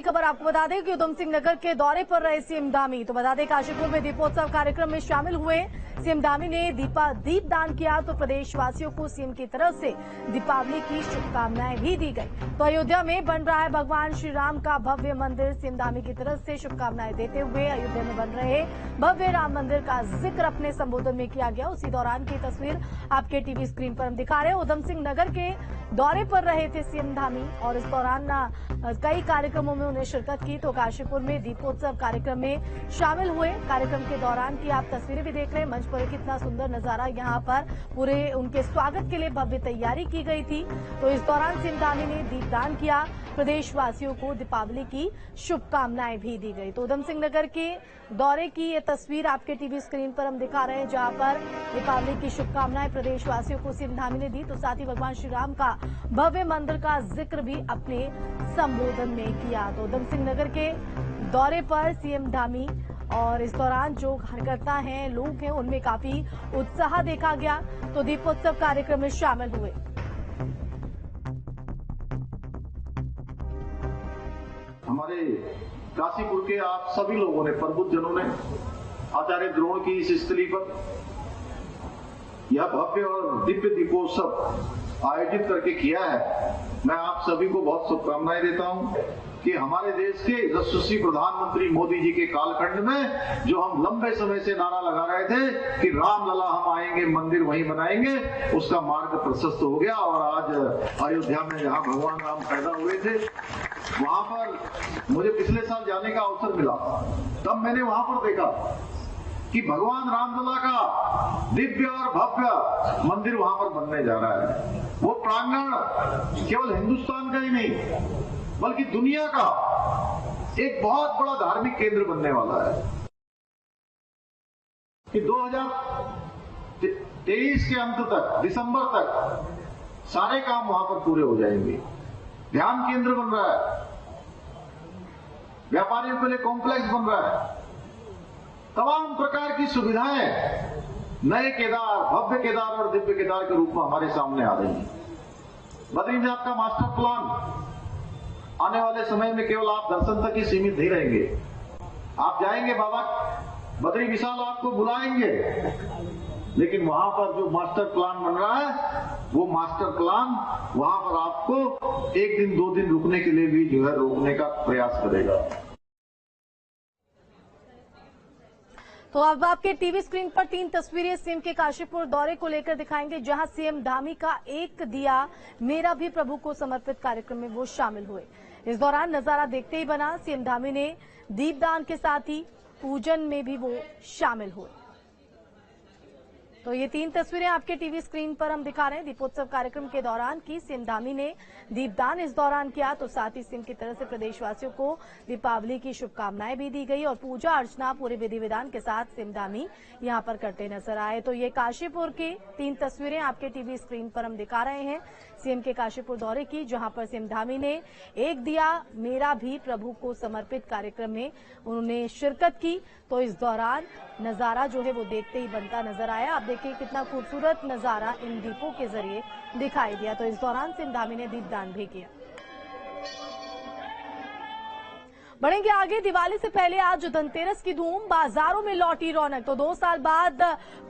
खबर आपको बता दें कि उधम सिंह नगर के दौरे पर रहे सीएम धामी। तो बता दें काशीपुर में दीपोत्सव कार्यक्रम में शामिल हुए सीएम धामी ने दीपदान किया। तो प्रदेशवासियों को सीएम की तरफ से दीपावली की शुभकामनाएं भी दी गई। तो अयोध्या में बन रहा है भगवान श्री राम का भव्य मंदिर। सीएम धामी की तरफ से शुभकामनाएं देते हुए अयोध्या में बन रहे भव्य राम मंदिर का जिक्र अपने संबोधन में किया गया। उसी दौरान की तस्वीर आपके टीवी स्क्रीन पर हम दिखा रहे हैं। उधम सिंह नगर के दौरे पर रहे थे सीएम धामी और इस दौरान कई कार्यक्रमों में उन्हें शिरकत की। तो काशीपुर में दीपोत्सव कार्यक्रम में शामिल हुए। कार्यक्रम के दौरान की आप तस्वीरें भी देख रहे हैं। मंच पर कितना सुंदर नजारा, यहाँ पर पूरे उनके स्वागत के लिए भव्य तैयारी की गई थी। तो इस दौरान सीएम धामी ने दीपदान किया। प्रदेशवासियों को दीपावली की शुभकामनाएं भी दी गई। तो उधम सिंह नगर के दौरे की ये तस्वीर आपके टीवी स्क्रीन पर हम दिखा रहे हैं, जहां पर दीपावली की शुभकामनाएं प्रदेशवासियों को सीएम धामी ने दी। तो साथ ही भगवान श्री राम का भव्य मंदिर का जिक्र भी अपने संबोधन में किया। तो उधम सिंह नगर के दौरे पर सीएम धामी और इस दौरान जो कार्यकर्ता हैं, लोग हैं, उनमें काफी उत्साह देखा गया। तो दीपोत्सव कार्यक्रम में शामिल हुए। हमारे काशीपुर के आप सभी लोगों ने, प्रबुद्ध जनों ने आचार्य द्रोण की इस स्थली पर यह भव्य और दिव्य दीपोत्सव आयोजित करके किया है। मैं आप सभी को बहुत शुभकामनाएं देता हूं कि हमारे देश के यशस्वी प्रधानमंत्री मोदी जी के कालखंड में जो हम लंबे समय से नारा लगा रहे थे कि राम लला हम आएंगे, मंदिर वहीं बनाएंगे, उसका मार्ग प्रशस्त हो गया। और आज अयोध्या में जहां भगवान राम पैदा हुए थे, वहां पर मुझे पिछले साल जाने का अवसर मिला। तब मैंने वहां पर देखा कि भगवान रामलला का दिव्य और भव्य मंदिर वहां पर बनने जा रहा है। वो प्रांगण केवल हिंदुस्तान का ही नहीं बल्कि दुनिया का एक बहुत बड़ा धार्मिक केंद्र बनने वाला है। कि 2023 के अंत तक, दिसंबर तक सारे काम वहां पर पूरे हो जाएंगे। ध्यान केंद्र बन रहा है, व्यापारियों के लिए कॉम्प्लेक्स बन रहा है, तमाम प्रकार की सुविधाएं नए केदार, भव्य केदार और दिव्य केदार के रूप में हमारे सामने आ रही हैं। बद्रीनाथ का मास्टर प्लान आने वाले समय में केवल आप दर्शन तक ही सीमित नहीं रहेंगे। आप जाएंगे बाबा बद्री विशाल आपको बुलाएंगे, लेकिन वहां पर जो मास्टर प्लान बन रहा है, वो मास्टर प्लान वहां पर आपको एक दिन, 2 दिन रुकने के लिए भी जो है रोकने का प्रयास करेगा। तो अब आपके टीवी स्क्रीन पर 3 तस्वीरें सीएम के काशीपुर दौरे को लेकर दिखाएंगे, जहां सीएम धामी का एक दिया मेरा भी प्रभु को समर्पित कार्यक्रम में वो शामिल हुए। इस दौरान नजारा देखते ही बना। सीएम धामी ने दीपदान के साथ ही पूजन में भी वो शामिल हुए। तो ये 3 तस्वीरें आपके टीवी स्क्रीन पर हम दिखा रहे हैं। दीपोत्सव कार्यक्रम के दौरान की सीएम धामी ने दीपदान इस दौरान किया। तो साथ ही सीएम की तरफ से प्रदेशवासियों को दीपावली की शुभकामनाएं भी दी गई और पूजा अर्चना पूरे विधि विधान के साथ सीएम धामी यहां पर करते नजर आए। तो ये काशीपुर की 3 तस्वीरें आपके टीवी स्क्रीन पर हम दिखा रहे हैं सीएम के काशीपुर दौरे की, जहां पर सीएम धामी ने एक दिया मेरा भी प्रभु को समर्पित कार्यक्रम में उन्होंने शिरकत की। तो इस दौरान नजारा जो है वो देखते ही बनता नजर आया। आप देखिए कितना खूबसूरत नजारा इन दीपों के जरिए दिखाई दिया। तो इस दौरान सीएम धामी ने दीपदान भी किया। बढ़ेंगे आगे। दिवाली से पहले आज धनतेरस की धूम, बाजारों में लौटी रौनक। तो 2 साल बाद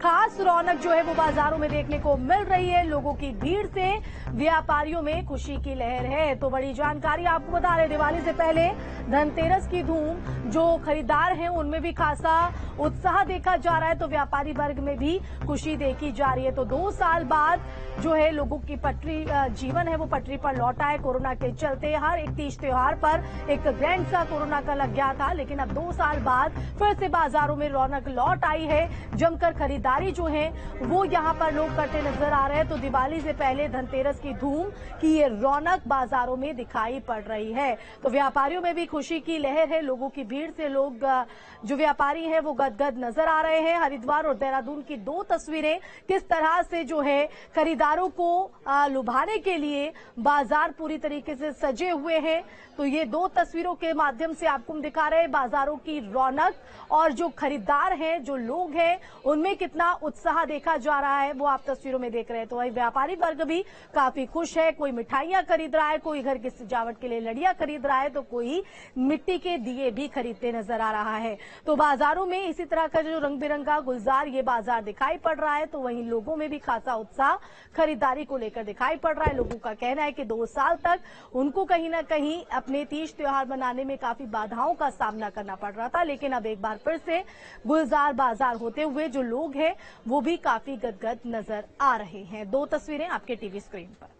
खास रौनक जो है वो बाजारों में देखने को मिल रही है। लोगों की भीड़ से व्यापारियों में खुशी की लहर है। तो बड़ी जानकारी आपको बता रहे, दिवाली से पहले धनतेरस की धूम, जो खरीदार हैं उनमें भी खासा उत्साह देखा जा रहा है। तो व्यापारी वर्ग में भी खुशी देखी जा रही है। तो 2 साल बाद जो है लोगों की पटरी जीवन है वो पटरी पर लौटा है। कोरोना के चलते हर एक तीज त्योहार पर एक ग्रैंड सा कोरोना का लग गया था, लेकिन अब 2 साल बाद फिर से बाजारों में रौनक लौट आई है। जमकर खरीदारी जो है वो यहाँ पर लोग करते नजर आ रहे हैं। तो दिवाली से पहले धनतेरस की धूम की ये रौनक बाजारों में दिखाई पड़ रही है। तो व्यापारियों में भी खुशी की लहर है। लोगों की भीड़ से लोग जो व्यापारी हैं वो गदगद नजर आ रहे हैं। हरिद्वार और देहरादून की 2 तस्वीरें किस तरह से जो है खरीदारों को लुभाने के लिए बाजार पूरी तरीके से सजे हुए हैं। तो ये 2 तस्वीरों के माध्यम से आपको हम दिखा रहे हैं बाजारों की रौनक और जो खरीदार हैं, जो लोग हैं, उनमें कितना उत्साह देखा जा रहा है वो आप तस्वीरों में देख रहे हैं। तो वही व्यापारी वर्ग भी काफी खुश है। कोई मिठाइयां खरीद रहा है, कोई घर की सजावट के लिए लड़ियां खरीद रहा है, तो कोई मिट्टी के दिए भी खरीदते नजर आ रहा है। तो बाजारों में इसी तरह का जो रंग बिरंगा गुलजार ये बाजार दिखाई पड़ रहा है, तो वहीं लोगों में भी खासा उत्साह खरीदारी को लेकर दिखाई पड़ रहा है। लोगों का कहना है कि 2 साल तक उनको कहीं ना कहीं अपने तीज त्योहार मनाने में काफी बाधाओं का सामना करना पड़ रहा था, लेकिन अब एक बार फिर से गुलजार बाजार होते हुए जो लोग हैं वो भी काफी गदगद नजर आ रहे हैं। 2 तस्वीरें आपके टीवी स्क्रीन पर।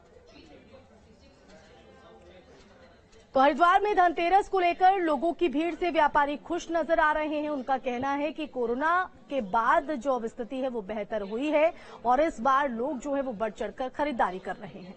तो हरिद्वार में धनतेरस को लेकर लोगों की भीड़ से व्यापारी खुश नजर आ रहे हैं। उनका कहना है कि कोरोना के बाद जो अब स्थिति है वो बेहतर हुई है और इस बार लोग जो है वो बढ़ चढ़कर खरीदारी कर रहे हैं।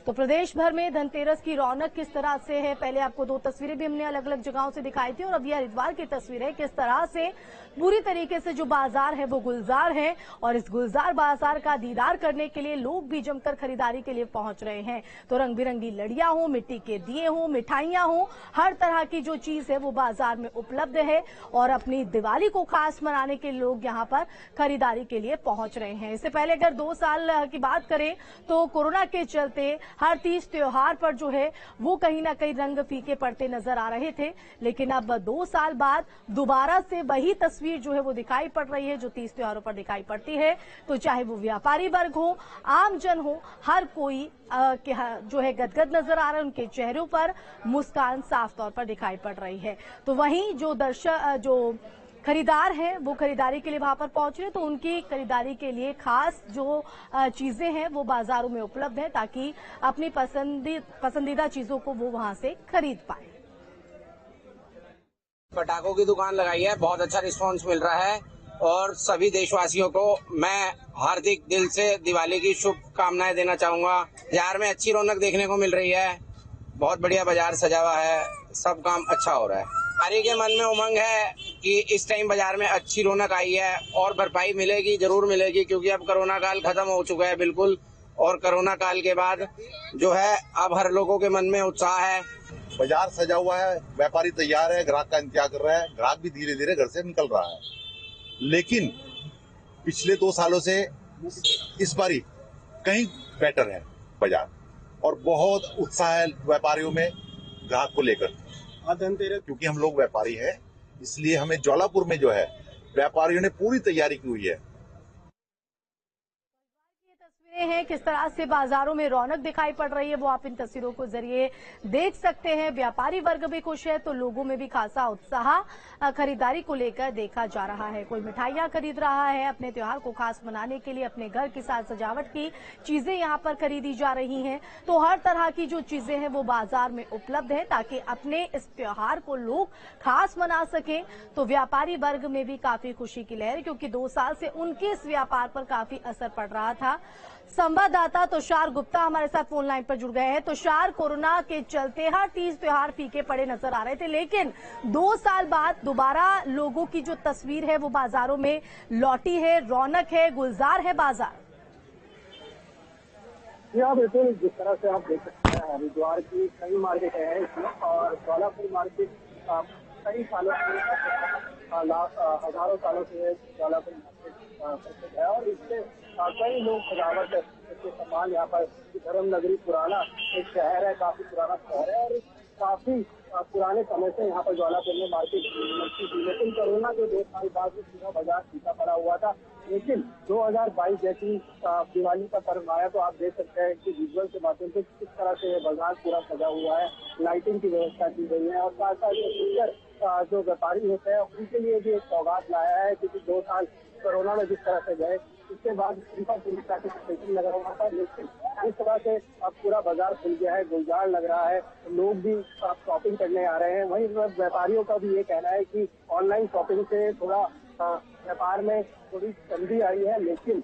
तो प्रदेश भर में धनतेरस की रौनक किस तरह से है, पहले आपको 2 तस्वीरें भी हमने अलग अलग जगहों से दिखाई थी और अब यह हरिद्वार की तस्वीर है। किस तरह से पूरी तरीके से जो बाजार है वो गुलजार है और इस गुलजार बाजार का दीदार करने के लिए लोग भी जमकर खरीदारी के लिए पहुंच रहे हैं। तो रंग बिरंगी लड़ियां हो, मिट्टी के दिए हो, मिठाइयां हो, हर तरह की जो चीज है वो बाजार में उपलब्ध है और अपनी दिवाली को खास मनाने के लोग यहां पर खरीदारी के लिए पहुंच रहे हैं। इससे पहले अगर 2 साल की बात करें तो कोरोना के चलते हर तीज त्योहार पर जो है वो कहीं ना कहीं रंग फीके पड़ते नजर आ रहे थे, लेकिन अब 2 साल बाद दोबारा से वही तस्वीर जो है वो दिखाई पड़ रही है जो तीज त्योहारों पर दिखाई पड़ती है। तो चाहे वो व्यापारी वर्ग हो, आम जन हो, हर कोई जो है गदगद नजर आ रहा है। उनके चेहरों पर मुस्कान साफ तौर पर दिखाई पड़ रही है। तो वहीं जो खरीदार हैं वो खरीदारी के लिए वहां पर पहुंच रहे, तो उनकी खरीदारी के लिए खास जो चीजें हैं वो बाजारों में उपलब्ध है ताकि अपनी पसंदीदा चीजों को वो वहां से खरीद पाए। पटाखों की दुकान लगाई है, बहुत अच्छा रिस्पांस मिल रहा है और सभी देशवासियों को मैं हार्दिक दिल से दिवाली की शुभकामनाएं देना चाहूंगा। बाजार में अच्छी रौनक देखने को मिल रही है, बहुत बढ़िया बाजार सजा हुआ है, सब काम अच्छा हो रहा है। व्यापारी के मन में उमंग है कि इस टाइम बाजार में अच्छी रौनक आई है और भरपाई मिलेगी, जरूर मिलेगी, क्योंकि अब कोरोना काल खत्म हो चुका है बिल्कुल और कोरोना काल के बाद जो है अब हर लोगों के मन में उत्साह है। बाजार सजा हुआ है, व्यापारी तैयार है, ग्राहक का इंतजार कर रहा है, ग्राहक भी धीरे धीरे घर से निकल रहा है। लेकिन पिछले 2 सालों से इस बारी कहीं बेटर है बाजार और बहुत उत्साह है व्यापारियों में ग्राहक को लेकर। धनतेरस क्योंकि हम लोग व्यापारी हैं, इसलिए हमें ज्वालापुर में जो है व्यापारियों ने पूरी तैयारी की हुई है। हैं किस तरह से बाजारों में रौनक दिखाई पड़ रही है वो आप इन तस्वीरों को जरिए देख सकते हैं। व्यापारी वर्ग भी खुश है तो लोगों में भी खासा उत्साह खरीदारी को लेकर देखा जा रहा है। कोई मिठाइयां खरीद रहा है, अपने त्योहार को खास मनाने के लिए अपने घर की साज सजावट की चीजें यहां पर खरीदी जा रही हैं। तो हर तरह की जो चीजें हैं वो बाजार में उपलब्ध है ताकि अपने इस त्योहार को लोग खास मना सकें। तो व्यापारी वर्ग में भी काफी खुशी की लहर, क्योंकि 2 साल से उनके इस व्यापार पर काफी असर पड़ रहा था। संवाददाता तुषार गुप्ता हमारे साथ फोन लाइन पर जुड़ गए हैं। तुषार, कोरोना के चलते हर तीज त्योहार फीके पड़े नजर आ रहे थे, लेकिन 2 साल बाद दोबारा लोगों की जो तस्वीर है वो बाजारों में लौटी है, रौनक है, गुलजार है बाजार। जी बिल्कुल, जिस तरह से आप देख सकते हैं हरिद्वार की कई मार्केट है इसमें और ज्वालापुर मार्केट कई सालों से हजारों सालों से ज्वालापुर मार्केट प्रसिद्ध है और इससे कई लोग सजावट के सामान यहाँ पर धर्म नगरी पुराना एक शहर है, काफी पुराना शहर है और काफी पुराने समय से यहाँ पर ज्वालापुर में मार्केट लगती थी। लेकिन कोरोना के 2 साल बाद पूरा बाजार फीका पड़ा हुआ था। लेकिन 2022 जैसी दिवाली का पर्व आया तो आप देख सकते हैं कि विजुअल के माध्यम से किस तरह से बाजार पूरा सजा हुआ है, लाइटिंग की व्यवस्था की गई है और साथ साथ जो व्यापारी होते हैं उनके लिए भी एक सौगात लाया है, क्योंकि 2 साल कोरोना में जिस तरह से गए उसके बाद उनका पूरी सैनिटाइजेशन लगा हुआ था। लेकिन इस तरह से अब पूरा बाजार खुल गया है, गुलजार लग रहा है, लोग भी शॉपिंग करने आ रहे हैं। वहीं व्यापारियों का भी ये कहना है कि ऑनलाइन शॉपिंग से थोड़ा व्यापार में थोड़ी मंदी आई है, लेकिन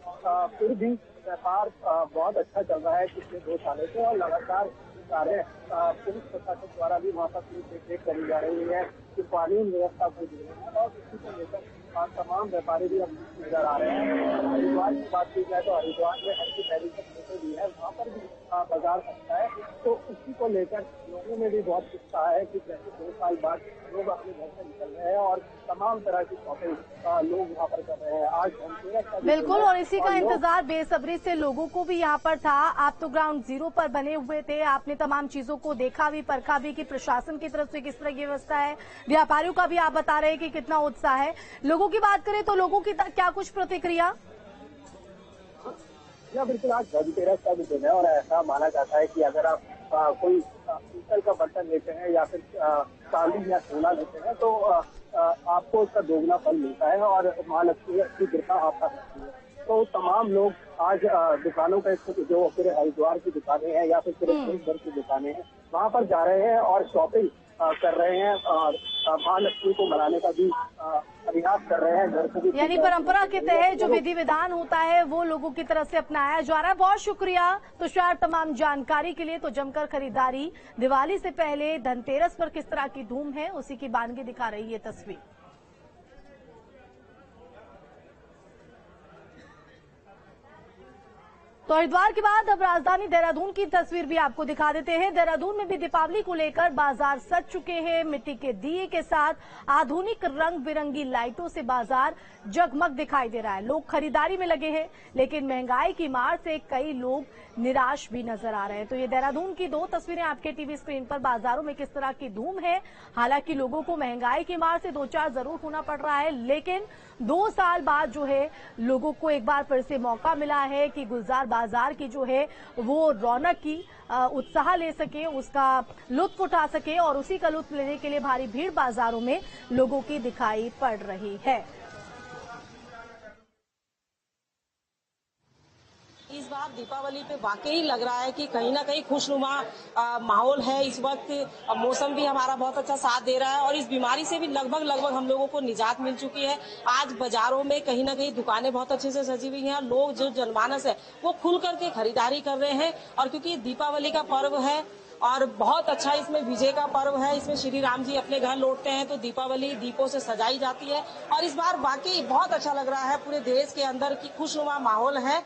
फिर भी व्यापार बहुत अच्छा चल रहा है पिछले 2 सालों से और लगातार कार्य पुलिस प्रशासन द्वारा भी वहाँ पर देख करी जा रही है कि कानून व्यवस्था को और इसी को लेकर तमाम व्यापारी भी अब नजर आ रहे हैं। हरिद्वार की बात की जाए तो हरिद्वार में हर की पहली भी है, वहाँ पर भी बाजार सकता है। तो उसी को लेकर लोगों में भी बहुत उत्साह है कि जैसे 2 साल बाद लोग अपने घर से निकल रहे हैं और तमाम तरह की शॉपिंग लोग यहाँ पर कर रहे हैं। आज धनतेरस का बिल्कुल, और इसी का इंतजार बेसब्री से लोगों को भी यहाँ पर था। आप तो ग्राउंड जीरो पर बने हुए थे, आपने तमाम चीजों को देखा भी, परखा भी कि प्रशासन की तरफ से किस तरह की व्यवस्था है। व्यापारियों का भी आप बता रहे हैं कि कितना उत्साह है। लोगों की बात करें तो लोगों की क्या कुछ प्रतिक्रिया? बिल्कुल, आज धनतेरस का भी दिन है और ऐसा माना जाता है कि अगर आप कोई पीतल का बर्तन लेते हैं या फिर चांदी या सोना लेते हैं तो आपको उसका दोगुना फल मिलता है और महालक्ष्मी की कृपा आप कर सकती है। तो तमाम लोग आज दुकानों पे जो फिर हरिद्वार की दुकानें हैं या फिर देवघर की दुकानें हैं वहाँ पर जा रहे हैं और शॉपिंग कर रहे हैं और महालक्ष्मी को मनाने का भी प्रयास कर रहे हैं। घर से भी यानी परंपरा के तहत जो विधि विधान होता है वो लोगों की तरफ से अपनाया जा रहा है। बहुत शुक्रिया तुषार तमाम जानकारी के लिए। तो जमकर खरीदारी, दिवाली से पहले धनतेरस पर किस तरह की धूम है उसी की बानगी दिखा रही है तस्वीर। तो हरिद्वार के बाद अब राजधानी देहरादून की तस्वीर भी आपको दिखा देते हैं। देहरादून में भी दीपावली को लेकर बाजार सज चुके हैं। मिट्टी के दिए के साथ आधुनिक रंग बिरंगी लाइटों से बाजार जगमग दिखाई दे रहा है। लोग खरीदारी में लगे हैं, लेकिन महंगाई की मार से कई लोग निराश भी नजर आ रहे हैं। तो ये देहरादून की 2 तस्वीरें आपके टीवी स्क्रीन पर। बाजारों में किस तरह की धूम है। हालांकि लोगों को महंगाई की मार से 2-4 जरूर होना पड़ रहा है, लेकिन 2 साल बाद जो है लोगों को एक बार फिर से मौका मिला है कि गुलजार बाजार की जो है वो रौनक की उत्साह ले सके, उसका लुत्फ उठा सके, और उसी का लुत्फ लेने के लिए भारी भीड़ बाजारों में लोगों की दिखाई पड़ रही है। इस बार दीपावली पे वाकई लग रहा है कि कहीं ना कहीं खुशनुमा माहौल है। इस वक्त मौसम भी हमारा बहुत अच्छा साथ दे रहा है और इस बीमारी से भी लगभग हम लोगों को निजात मिल चुकी है। आज बाजारों में कहीं ना कहीं दुकानें बहुत अच्छे से सजी हुई हैं। लोग जो जनमानस है वो खुल करके खरीदारी कर रहे हैं और क्योंकि दीपावली का पर्व है और बहुत अच्छा इसमें विजय का पर्व है, इसमें श्री राम जी अपने घर लौटते हैं तो दीपावली दीपों से सजाई जाती है और इस बार वाकई बहुत अच्छा लग रहा है। पूरे देश के अंदर की खुशनुमा माहौल है।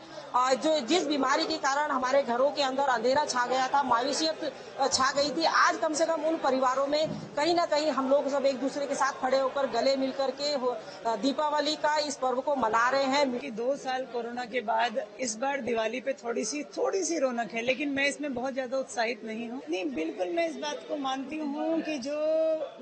जो जिस बीमारी के कारण हमारे घरों के अंदर अंधेरा छा गया था, मायूसियत छा गई थी, आज कम से कम उन परिवारों में कहीं ना कहीं हम लोग सब एक दूसरे के साथ खड़े होकर गले मिल करके दीपावली का इस पर्व को मना रहे हैं। 2 साल कोरोना के बाद इस बार दिवाली पे थोड़ी सी रौनक है, लेकिन मैं इसमें बहुत ज्यादा उत्साहित नहीं हूँ। नहीं, बिल्कुल मैं इस बात को मानती हूँ कि जो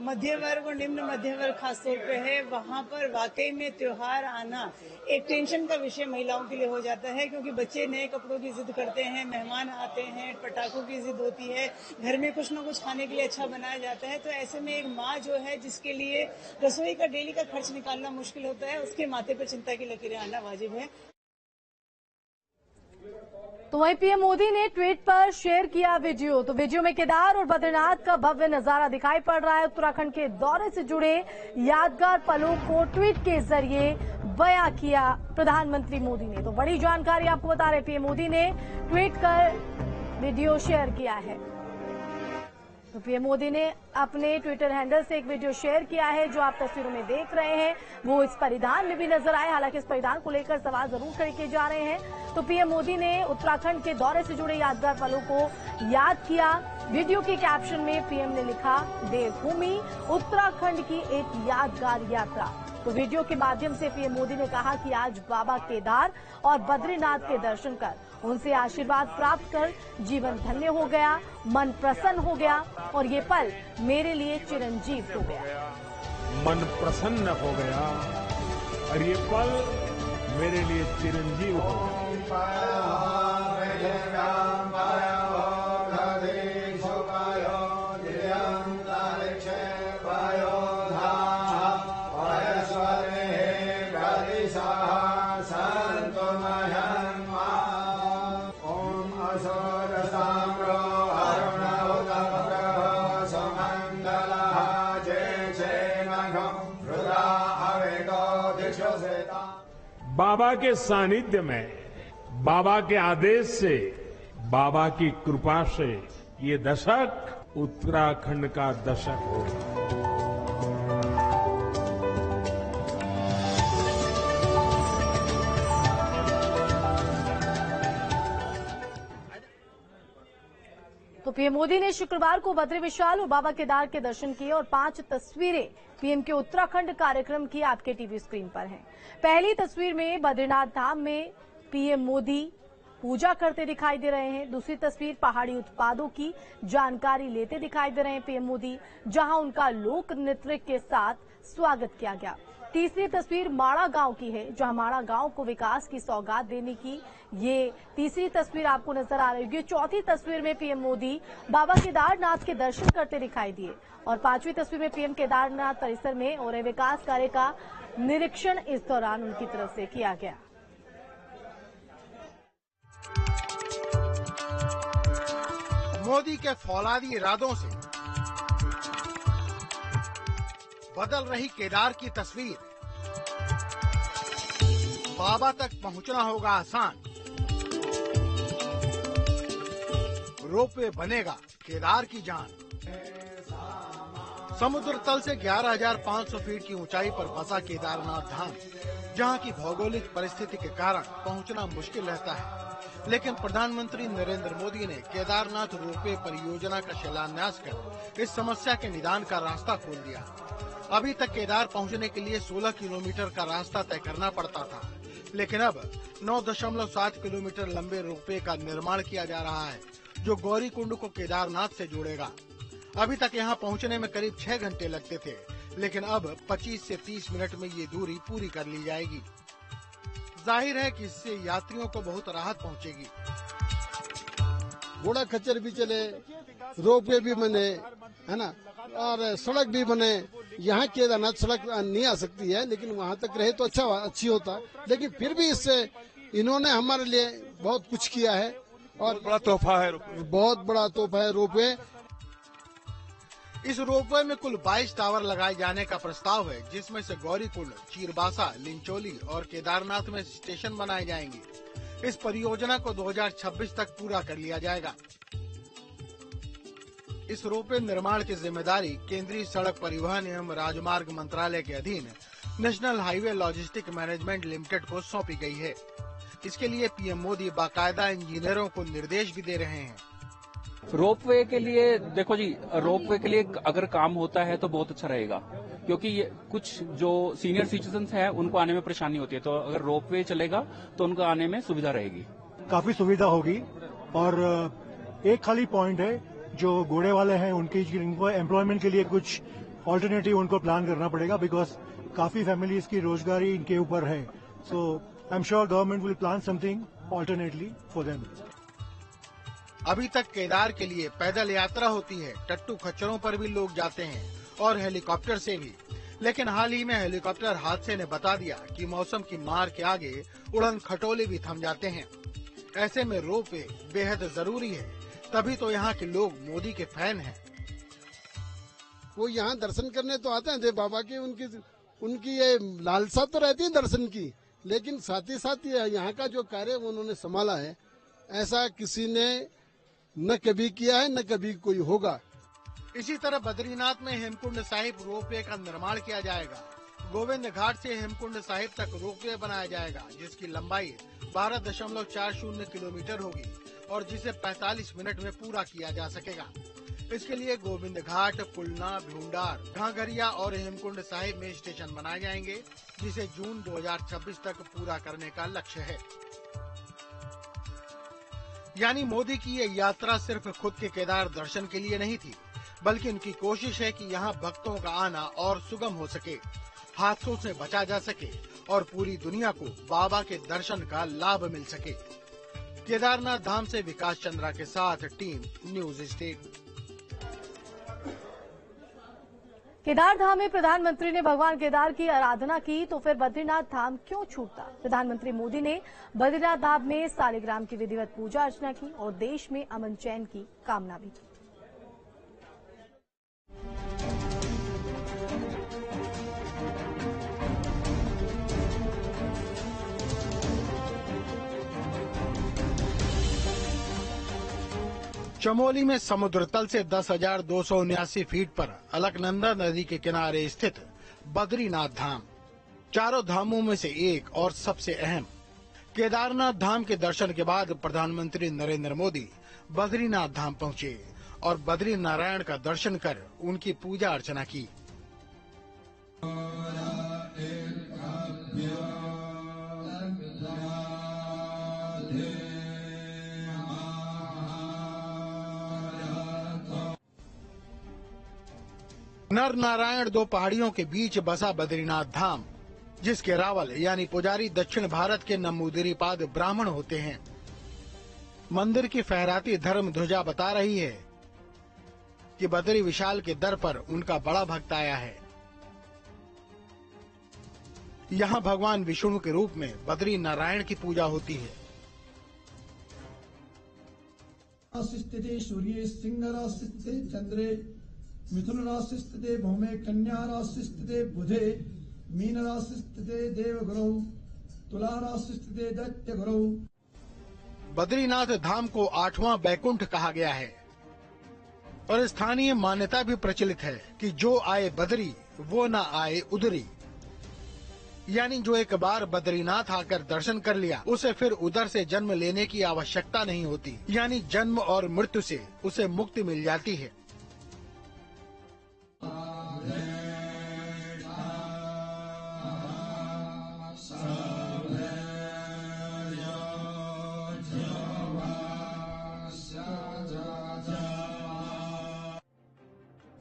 मध्य वर्ग और निम्न मध्य वर्ग खासतौर पे है वहाँ पर वाकई में त्योहार आना एक टेंशन का विषय महिलाओं के लिए हो जाता है, क्योंकि बच्चे नए कपड़ों की जिद करते हैं, मेहमान आते हैं, पटाखों की जिद होती है, घर में कुछ न कुछ खाने के लिए अच्छा बनाया जाता है। तो ऐसे में एक माँ जो है जिसके लिए रसोई का डेली का खर्च निकालना मुश्किल होता है, उसके माथे पर चिंता की लकीरें आना वाजिब है। तो वहीं पीएम मोदी ने ट्वीट पर शेयर किया वीडियो। तो वीडियो में केदार और बद्रीनाथ का भव्य नजारा दिखाई पड़ रहा है। उत्तराखंड के दौरे से जुड़े यादगार पलों को ट्वीट के जरिए बयां किया प्रधानमंत्री मोदी ने। तो बड़ी जानकारी आपको बता रहे, पीएम मोदी ने ट्वीट कर वीडियो शेयर किया है। तो पीएम मोदी ने अपने ट्विटर हैंडल से एक वीडियो शेयर किया है जो आप तस्वीरों में देख रहे हैं। वो इस परिधान में भी नजर आए, हालांकि इस परिधान को लेकर सवाल जरूर खड़े किए जा रहे हैं। तो पीएम मोदी ने उत्तराखंड के दौरे से जुड़े यादगार पलों को याद किया। वीडियो के कैप्शन में पीएम ने लिखा, देवभूमि उत्तराखंड की एक यादगार यात्रा। तो वीडियो के माध्यम से पीएम मोदी ने कहा कि आज बाबा केदार और बद्रीनाथ के दर्शन कर उनसे आशीर्वाद प्राप्त कर जीवन धन्य हो गया, मन प्रसन्न हो गया और ये पल मेरे लिए चिरंजीव हो गया। मन प्रसन्न हो गया और ये पल मेरे लिए चिरंजीव हो गया। बाबा के सानिध्य में, बाबा के आदेश से, बाबा की कृपा से ये दशक उत्तराखंड का दशक होगा। तो पीएम मोदी ने शुक्रवार को बद्री विशाल और बाबा केदार के दर्शन किए और 5 तस्वीरें पीएम के उत्तराखंड कार्यक्रम की आपके टीवी स्क्रीन पर हैं। पहली तस्वीर में बद्रीनाथ धाम में पीएम मोदी पूजा करते दिखाई दे रहे हैं। दूसरी तस्वीर पहाड़ी उत्पादों की जानकारी लेते दिखाई दे रहे हैं पीएम मोदी, जहां उनका लोक नृत्य के साथ स्वागत किया गया। तीसरी तस्वीर माड़ा गांव की है, जहां माड़ा गांव को विकास की सौगात देने की ये तीसरी तस्वीर आपको नजर आ रही होगी। चौथी तस्वीर में पीएम मोदी बाबा केदारनाथ के दर्शन करते दिखाई दिए और 5वीं तस्वीर में पीएम केदारनाथ परिसर में हो रहे विकास कार्य का निरीक्षण इस दौरान उनकी तरफ से किया गया। मोदी के फौलादी इरादों से बदल रही केदार की तस्वीर। बाबा तक पहुंचना होगा आसान, रोपवे बनेगा केदार की जान। समुद्र तल से 11,500 फीट की ऊंचाई पर बसा केदारनाथ धाम, जहां की भौगोलिक परिस्थिति के कारण पहुंचना मुश्किल रहता है, लेकिन प्रधानमंत्री नरेंद्र मोदी ने केदारनाथ रोपवे परियोजना का शिलान्यास कर इस समस्या के निदान का रास्ता खोल दिया। अभी तक केदार पहुंचने के लिए 16 किलोमीटर का रास्ता तय करना पड़ता था, लेकिन अब 9.7 किलोमीटर लंबे रोपवे का निर्माण किया जा रहा है, जो गौरीकुंड को केदारनाथ से जोड़ेगा। अभी तक यहां पहुंचने में करीब 6 घंटे लगते थे, लेकिन अब 25 से 30 मिनट में ये दूरी पूरी कर ली जाएगी। जाहिर है कि इससे यात्रियों को बहुत राहत पहुंचेगी। घोड़ा खच्चर भी चले, रोपवे भी बने, है ना, और सड़क भी बने। यहाँ केदारनाथ सड़क नहीं आ सकती है, लेकिन वहाँ तक रहे तो अच्छी होता। लेकिन फिर भी इससे इन्होंने हमारे लिए बहुत कुछ किया है और बड़ा तोहफा है, बहुत बड़ा तोहफा है रोपवे। इस रोपवे में कुल 22 टावर लगाए जाने का प्रस्ताव है, जिसमें से गौरीकुंड, चीरबासा, लिंचोली और केदारनाथ में स्टेशन बनाए जाएंगे। इस परियोजना को 2026 तक पूरा कर लिया जाएगा। इस रोपवे निर्माण की जिम्मेदारी केंद्रीय सड़क परिवहन एवं राजमार्ग मंत्रालय के अधीन national highway logistic management limited को सौंपी गई है। इसके लिए पीएम मोदी बाकायदा इंजीनियरों को निर्देश भी दे रहे हैं। रोपवे के लिए देखो जी, रोपवे के लिए अगर काम होता है तो बहुत अच्छा रहेगा, क्योंकि ये कुछ जो सीनियर सिटीजन्स हैं उनको आने में परेशानी होती है, तो अगर रोपवे चलेगा तो उनको आने में सुविधा रहेगी। काफी सुविधा होगी। और एक खाली पॉइंट है, जो घोड़े वाले हैं उनकी एम्प्लॉयमेंट के लिए कुछ ऑल्टरनेटिव उनको प्लान करना पड़ेगा, बिकॉज काफी फैमिलीज की रोजगारी इनके ऊपर है। So I am sure government will plan something alternately for them. अभी तक केदार के लिए पैदल यात्रा होती है, टट्टू खच्चरों पर भी लोग जाते हैं और हेलीकॉप्टर से भी, लेकिन हाल ही में हेलीकॉप्टर हादसे ने बता दिया कि मौसम की मार के आगे उड़न खटोले भी थम जाते हैं। ऐसे में रोपवे बेहद जरूरी है, तभी तो यहाँ के लोग मोदी के फैन हैं। वो यहाँ दर्शन करने तो आते हैं देव बाबा की, उनकी ये लालसा तो रहती है दर्शन की, लेकिन साथ ही साथ यहाँ का जो कार्य उन्होंने संभाला है, ऐसा किसी ने न कभी किया है न कभी कोई होगा। इसी तरह बद्रीनाथ में हेमकुंड साहिब रोपवे का निर्माण किया जाएगा। गोविंद घाट से हेमकुंड साहिब तक रोपवे बनाया जाएगा, जिसकी लंबाई 12.40 किलोमीटर होगी और जिसे 45 मिनट में पूरा किया जा सकेगा। इसके लिए गोविंद घाट, पुलना, भूंडार, घाघरिया और हेमकुंड साहिब में स्टेशन बनाए जाएंगे, जिसे जून 2026 तक पूरा करने का लक्ष्य है। यानी मोदी की ये यात्रा सिर्फ खुद के केदार दर्शन के लिए नहीं थी, बल्कि उनकी कोशिश है कि यहाँ भक्तों का आना और सुगम हो सके, हादसों से बचा जा सके और पूरी दुनिया को बाबा के दर्शन का लाभ मिल सके। केदारनाथ धाम से विकास चंद्रा के साथ टीम न्यूज स्टेट। केदार धाम में प्रधानमंत्री ने भगवान केदार की आराधना की, तो फिर बद्रीनाथ धाम क्यों छूटता? प्रधानमंत्री मोदी ने बद्रीनाथ धाम में सालिग्राम की विधिवत पूजा अर्चना की और देश में अमन चैन की कामना भी की। चमोली में समुद्र तल से 10,279 फीट पर अलकनंदा नदी के किनारे स्थित बद्रीनाथ धाम चारों धामों में से एक और सबसे अहम। केदारनाथ धाम के दर्शन के बाद प्रधानमंत्री नरेंद्र मोदी बद्रीनाथ धाम पहुंचे और बद्री नारायण का दर्शन कर उनकी पूजा अर्चना की। नर नारायण दो पहाड़ियों के बीच बसा बद्रीनाथ धाम, जिसके रावल यानी पुजारी दक्षिण भारत के नंबूदिरीपाद ब्राह्मण होते हैं। मंदिर की फहराती धर्म ध्वजा बता रही है कि बद्री विशाल के दर पर उनका बड़ा भक्त आया है। यहाँ भगवान विष्णु के रूप में बद्री नारायण की पूजा होती है। स्थिते सूर्य सिंह राशि स्थिते चंद्रे मिथुन राशि स्थिते भौमे कन्या राशि स्थिते बुधे मीन राशि स्थिते देव गुरु तुला राशि स्थिते दैत्य गुरु। बद्रीनाथ धाम को 8वां बैकुंठ कहा गया है और स्थानीय मान्यता भी प्रचलित है कि जो आए बद्री वो न आए उधरी, यानी जो एक बार बद्रीनाथ आकर दर्शन कर लिया उसे फिर उधर से जन्म लेने की आवश्यकता नहीं होती, यानी जन्म और मृत्यु से उसे मुक्ति मिल जाती है।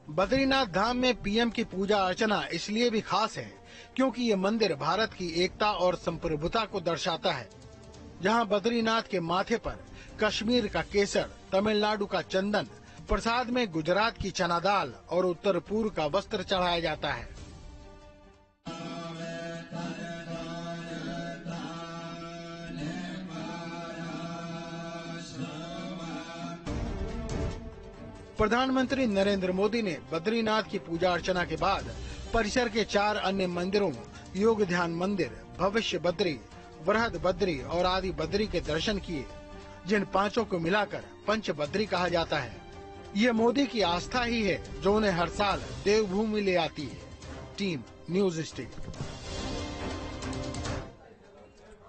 बद्रीनाथ धाम में पीएम की पूजा अर्चना इसलिए भी खास है क्योंकि ये मंदिर भारत की एकता और संप्रभुता को दर्शाता है। जहां बद्रीनाथ के माथे पर कश्मीर का केसर, तमिलनाडु का चंदन, प्रसाद में गुजरात की चना दाल और उत्तर पूर्व का वस्त्र चढ़ाया जाता है। प्रधानमंत्री नरेंद्र मोदी ने बद्रीनाथ की पूजा अर्चना के बाद परिसर के 4 अन्य मंदिरों योग ध्यान मंदिर, भविष्य बद्री, वृहद बद्री और आदि बद्री के दर्शन किए, जिन 5 को मिलाकर पंच बद्री कहा जाता है। ये मोदी की आस्था ही है जो उन्हें हर साल देवभूमि ले आती है। Team news state.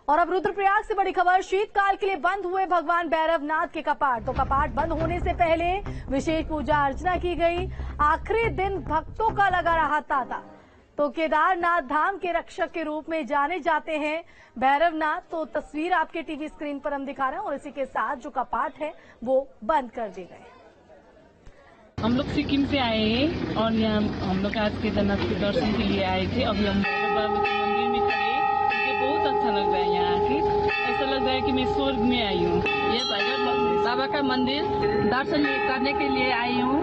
और अब रुद्रप्रयाग से बड़ी खबर, शीतकाल के लिए बंद हुए भगवान भैरवनाथ के कपाट। तो कपाट बंद होने से पहले विशेष पूजा अर्चना की गई। आखिरी दिन भक्तों का लगा रहा तांता। तो केदारनाथ धाम के रक्षक के रूप में जाने जाते हैं भैरवनाथ। तो तस्वीर आपके टीवी स्क्रीन पर हम दिखा रहे हैं और इसी के साथ जो कपाट है वो बंद कर दिए गए। हम लोग सिक्किम से आए हैं और यहाँ हम लोग आज केदारनाथ के दर्शन के लिए आए थे। अभी हम बाबा के मंदिर में खड़े, मुझे बहुत अच्छा लग रहा है यहाँ आके। ऐसा लग रहा है कि मैं स्वर्ग में आई हूँ। ये भैरव बाबा का मंदिर दर्शन करने के लिए आई हूँ।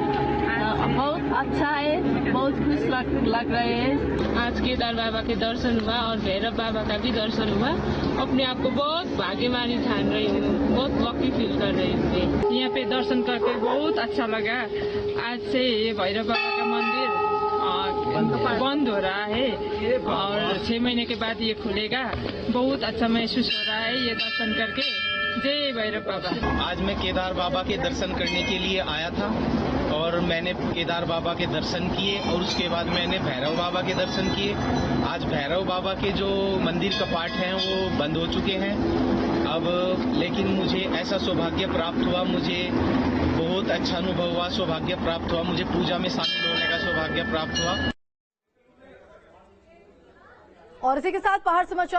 बहुत अच्छा है, बहुत खुश लग रहे हैं। आज केदार बाबा के दर्शन हुआ और भैरव बाबा का भी दर्शन हुआ। अपने आप को बहुत भाग्यमानी ठान रही हूँ, बहुत लकी फील कर रही हूँ। यहाँ पे दर्शन करके बहुत अच्छा लगा। आज से ये भैरव बाबा का मंदिर बंद हो रहा है और 6 महीने के बाद ये खुलेगा। बहुत अच्छा महसूस हो रहा है ये दर्शन करके। जय भैरव बाबा। आज मैं केदार बाबा के दर्शन करने के लिए आया था और मैंने केदार बाबा के दर्शन किए और उसके बाद मैंने भैरव बाबा के दर्शन किए। आज भैरव बाबा के जो मंदिर कपाट हैं वो बंद हो चुके हैं अब, लेकिन मुझे ऐसा सौभाग्य प्राप्त हुआ, मुझे बहुत अच्छा अनुभव हुआ, सौभाग्य प्राप्त हुआ, मुझे पूजा में शामिल होने का सौभाग्य प्राप्त हुआ। और इसी के साथ पहाड़ समाचार